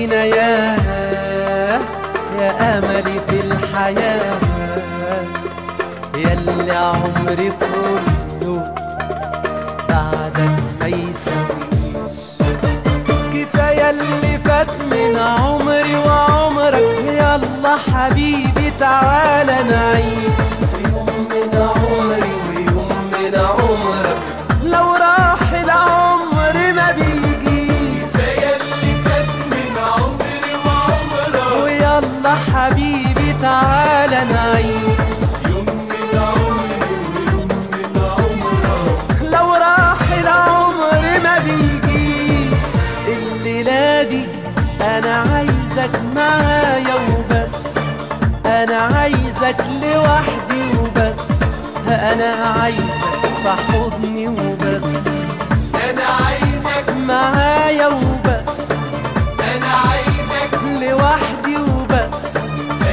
بينا يا أملي في الحياة، ياللي عمري كله بعدك ما يساويش. كفاية اللي فات من عمري وعمرك، يلا حبيبي تعالى نعيش. يوم من عمري ويوم من عمرك، لو راح العمر ما بيجيش. كفاية اللي فات من عمري وعمرك، ويلا حبيبي تعالى نعيش. يوم من عمري ويوم من عمرك، لو راح العمر ما بيجيش. الليلة دي أنا عايزك معايا وبس، أنا عايزك لوحدي وبس، أنا عايزك في حضني وبس، أنا عايزك معايا وبس، أنا عايزك لوحدي وبس،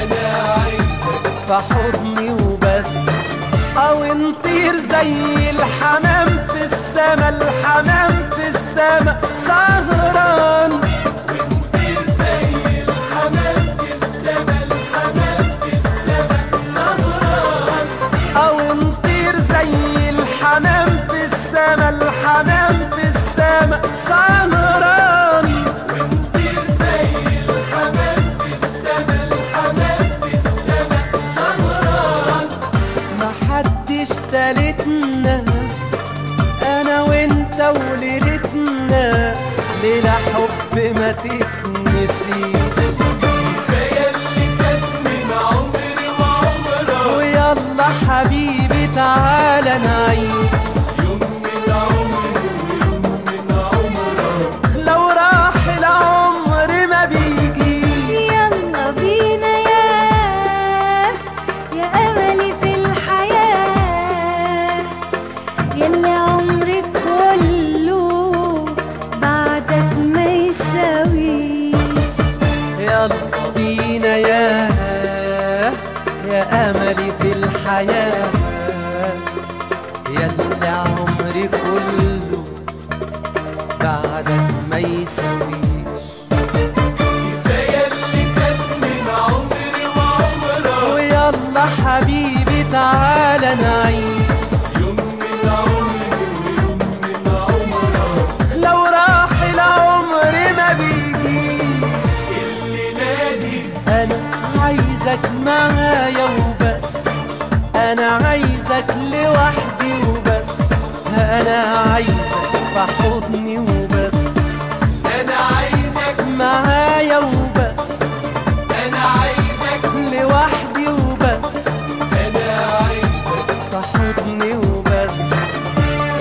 أنا عايزك في حضني وبس. أو نطير زي الحمام في السما، الحمام في السما سهران. ونطير زي الحمام في السما، الحمام في السما سهران. أو نطير زي الحمام في السما، الحمام في السما سهران. ونطير زي الحمام في السما، الحمام في السما سهران. محدش تالتنا، أنا وأنت وليلتنا، ليلة حب ما تتنسيش. كفاية اللي فات من عمري وعمرك، ويلا حبيبي تعالى نعيش. يوم من عمري ويوم من عمرك، لو راح العمر ما بيجيش. يلا بينا يا أملي في الحياة، يلي عمري كله بعدك ما يساويش. يلا بينا يا أملي في الحياة، ياللي عمري كله بعدك ما يساويش. كفاية اللي فات من عمري وعمرك، ويلا حبيبي تعالى نعيش. يوم من عمري ويوم من عمرك، لو راح العمر ما بيجيش. الليلة دي أنا عايزك معايا وبس، أنا عايزك لوحدي وبس، أنا عايزك في حضني وبس، أنا عايزك معايا وبس، أنا عايزك لوحدي وبس، أنا عايزك في حضني وبس.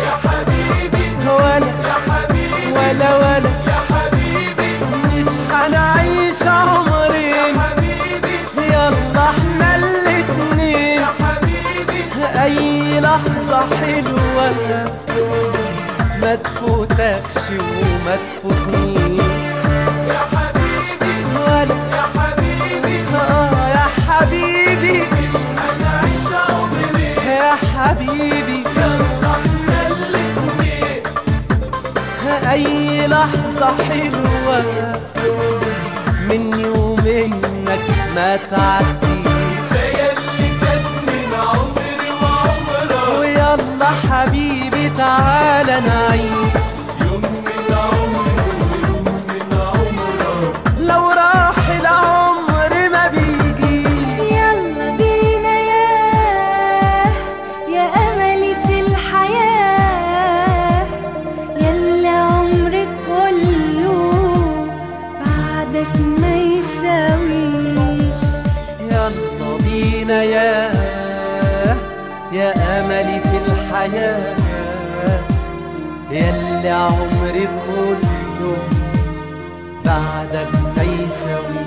يا حبيبي ولا يا حبيبي ولا يا حبيبي مش هنعيش عمرين، حبيبي يلا احنا الاتنين. يا حبيبي أي لحظة حلوة ما تفوتكش وما تفوتنيش. يا حبيبي ولا يا حبيبي يا حبيبي، مش هنعيش عمري، يا حبيبي، يلا احنا الاتنين. أي لحظة حلوة مني ومنك ما تعديش. كفاية اللي فات من عمري وعمرك، ويلا حبيبي تعالى نعيش. يوم من عمري ويوم من عمرك، لو راح العمر ما بيجيش. يلا بينا يا أملي في الحياة، يلي عمري كله بعدك ما يساويش. يلا بينا يا أملي في الحياة، ياللي عمري كله بعدك ما يساويش.